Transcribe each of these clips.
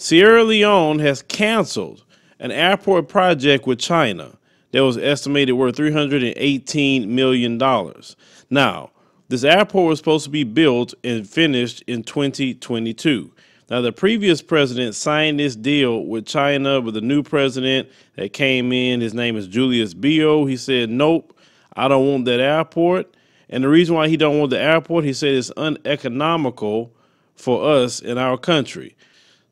Sierra Leone has canceled an airport project with China that was estimated worth $318 million. Now, this airport was supposed to be built and finished in 2022. Now, the previous president signed this deal with China, with the new president that came in. His name is Julius Bio. He said, nope, I don't want that airport. And the reason why he don't want the airport, he said it's uneconomical for us in our country.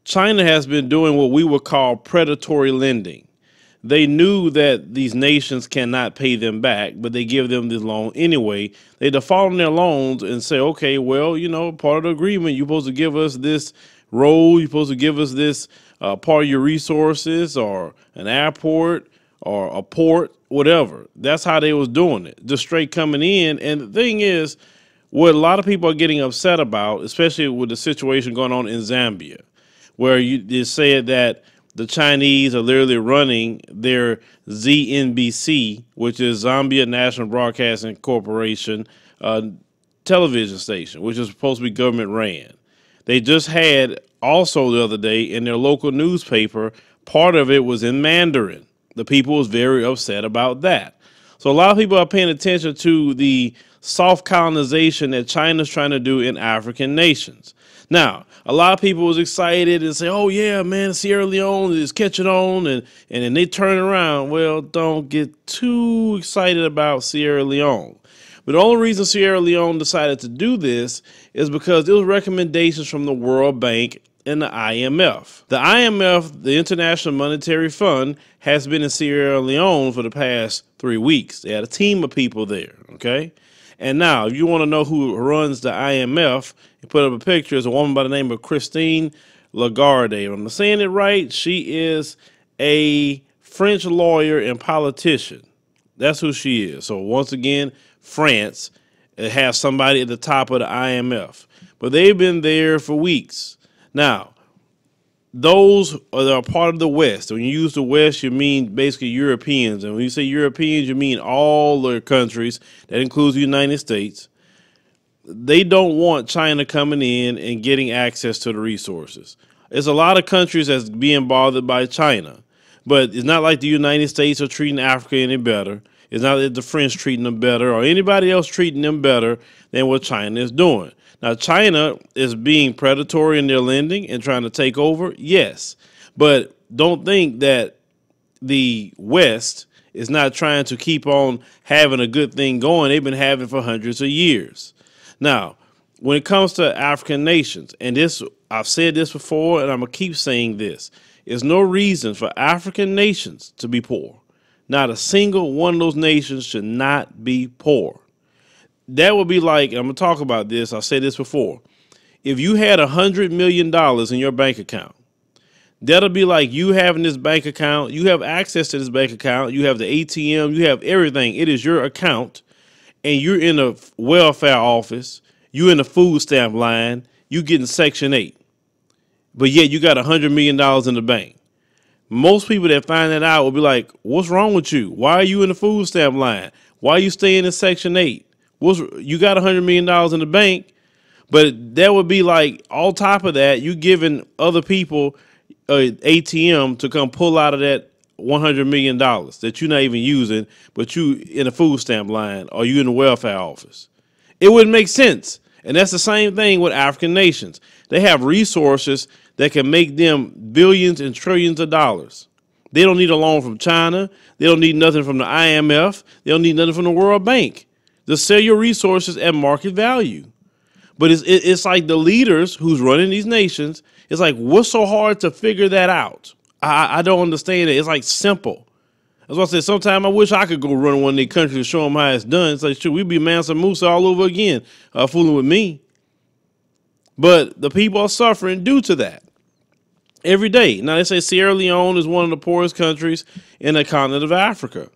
China has been doing what we would call predatory lending. They knew that these nations cannot pay them back, but they give them this loan anyway. They default on their loans and say, okay, well, you know, part of the agreement, you're supposed to give us this road, you're supposed to give us this part of your resources, or an airport or a port, whatever. That's how they was doing it, just straight coming in. And the thing is, what a lot of people are getting upset about, especially with the situation going on in Zambia, where you said that the Chinese are literally running their ZNBC, which is Zambia National Broadcasting Corporation, television station, which is supposed to be government ran. They just had also the other day in their local newspaper, part of it was in Mandarin. The people was very upset about that. So a lot of people are paying attention to the soft colonization that China's trying to do in African nations. Now, a lot of people was excited and say, oh, yeah, man, Sierra Leone is catching on, and then they turn around. Well, don't get too excited about Sierra Leone. But the only reason Sierra Leone decided to do this is because there was recommendations from the World Bank and the IMF. The IMF, the International Monetary Fund, has been in Sierra Leone for the past 3 weeks. They had a team of people there, okay? And now, if you want to know who runs the IMF, you put up a picture. It's a woman by the name of Christine Lagarde. If I'm saying it right, she is a French lawyer and politician. That's who she is. So once again, France has somebody at the top of the IMF. But they've been there for weeks. Now, those are part of the West. When you use the West, you mean basically Europeans. And when you say Europeans, you mean all the countries. That includes the United States. They don't want China coming in and getting access to the resources. There's a lot of countries that's being bothered by China. But it's not like the United States are treating Africa any better. It's not that the French treating them better or anybody else treating them better than what China is doing. Now, China is being predatory in their lending and trying to take over, yes. But don't think that the West is not trying to keep on having a good thing going. They've been having for hundreds of years. Now, when it comes to African nations, and this, I've said this before, and I'm going to keep saying this, there's no reason for African nations to be poor. Not a single one of those nations should not be poor. That would be like, I'm going to talk about this, I said this before. If you had $100 million in your bank account, that'll be like you having this bank account, you have access to this bank account, you have the ATM, you have everything. It is your account, and you're in a welfare office, you're in the food stamp line, you getting Section 8. But yet you got $100 million in the bank. Most people that find that out will be like, what's wrong with you? Why are you in the food stamp line? Why are you staying in Section 8? You got $100 million in the bank, but that would be like, on top of that, you giving other people an ATM to come pull out of that $100 million that you're not even using, but you in a food stamp line or you in the welfare office. It wouldn't make sense. And that's the same thing with African nations. They have resources that can make them billions and trillions of dollars. They don't need a loan from China. They don't need nothing from the IMF. They don't need nothing from the World Bank. Just sell your resources at market value. But it's like the leaders who's running these nations, it's like, what's so hard to figure that out? I don't understand it. It's like simple. That's why I said sometimes I wish I could go run one of these countries and show them how it's done. It's like, shoot, we'd be Mansa Musa all over again, fooling with me. But the people are suffering due to that every day. Now, they say Sierra Leone is one of the poorest countries in the continent of Africa.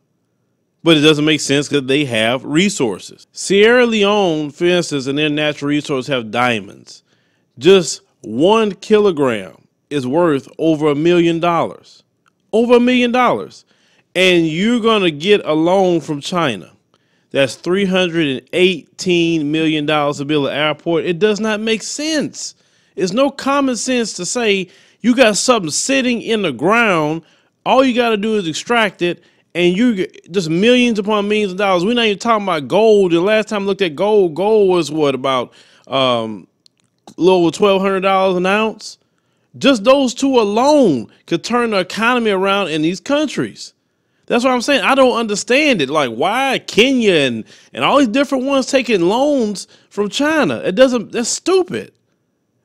But it doesn't make sense because they have resources. Sierra Leone, for instance, and their natural resources have diamonds. Just 1 kilogram is worth over $1 million. Over $1 million. And you're going to get a loan from China. That's $318 million to build an airport. It does not make sense. It's no common sense to say You got something sitting in the ground. All you got to do is extract it, and you get just millions upon millions of dollars. We're not even talking about gold. The last time I looked at gold, gold was what, about a little over $1,200 an ounce? Just those two alone could turn the economy around in these countries. That's what I'm saying. I don't understand it. Like, why Kenya and all these different ones taking loans from China? That's stupid.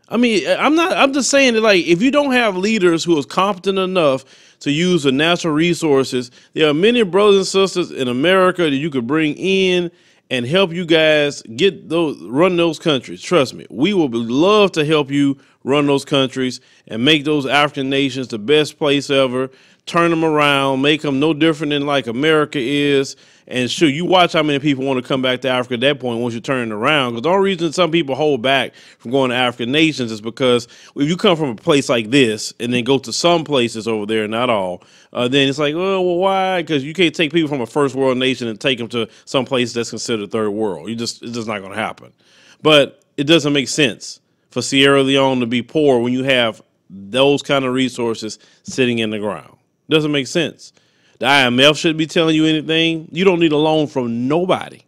I mean, I'm just saying that, like, if you don't have leaders who is competent enough to use the natural resources, there are many brothers and sisters in America that you could bring in and help you guys run those countries. Trust me, we will love to help you run those countries and make those African nations the best place ever. Turn them around, make them no different than like America is. And sure, you watch how many people want to come back to Africa at that point once you turn it around. Because the only reason some people hold back from going to African nations is because if you come from a place like this and then go to some places over there, not all, then it's like, oh, well, why? Because you can't take people from a first world nation and take them to some place that's considered third world. It's just not going to happen. But it doesn't make sense for Sierra Leone to be poor when you have those kind of resources sitting in the ground. Doesn't make sense. The IMF shouldn't be telling you anything. You don't need a loan from nobody.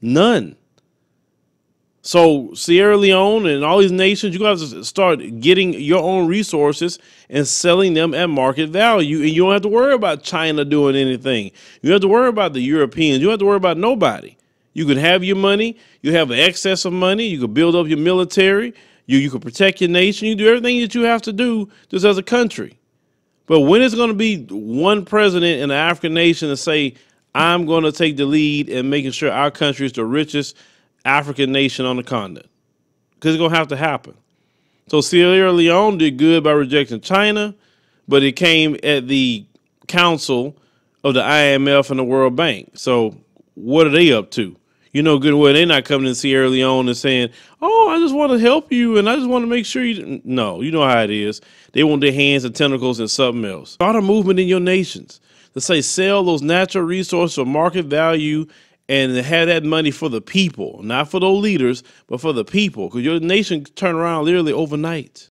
None. So Sierra Leone and all these nations, you have to start getting your own resources and selling them at market value. And you don't have to worry about China doing anything. You have to worry about the Europeans. You don't have to worry about nobody. You could have your money. You have an excess of money. You could build up your military. You could protect your nation. You do everything that you have to do just as a country. But when is going to be one president in an African nation to say, I'm going to take the lead in making sure our country is the richest African nation on the continent? Because it's going to have to happen. So Sierra Leone did good by rejecting China, but it came at the council of the IMF and the World Bank. So what are they up to? You know good and well they're not coming to Sierra Leone and saying, oh, I just want to help you and I just want to make sure you... No, you know how it is. They want their hands and tentacles in something else. Start a movement in your nations to say sell those natural resources for market value and have that money for the people, not for those leaders, but for the people, because your nation can turn around literally overnight.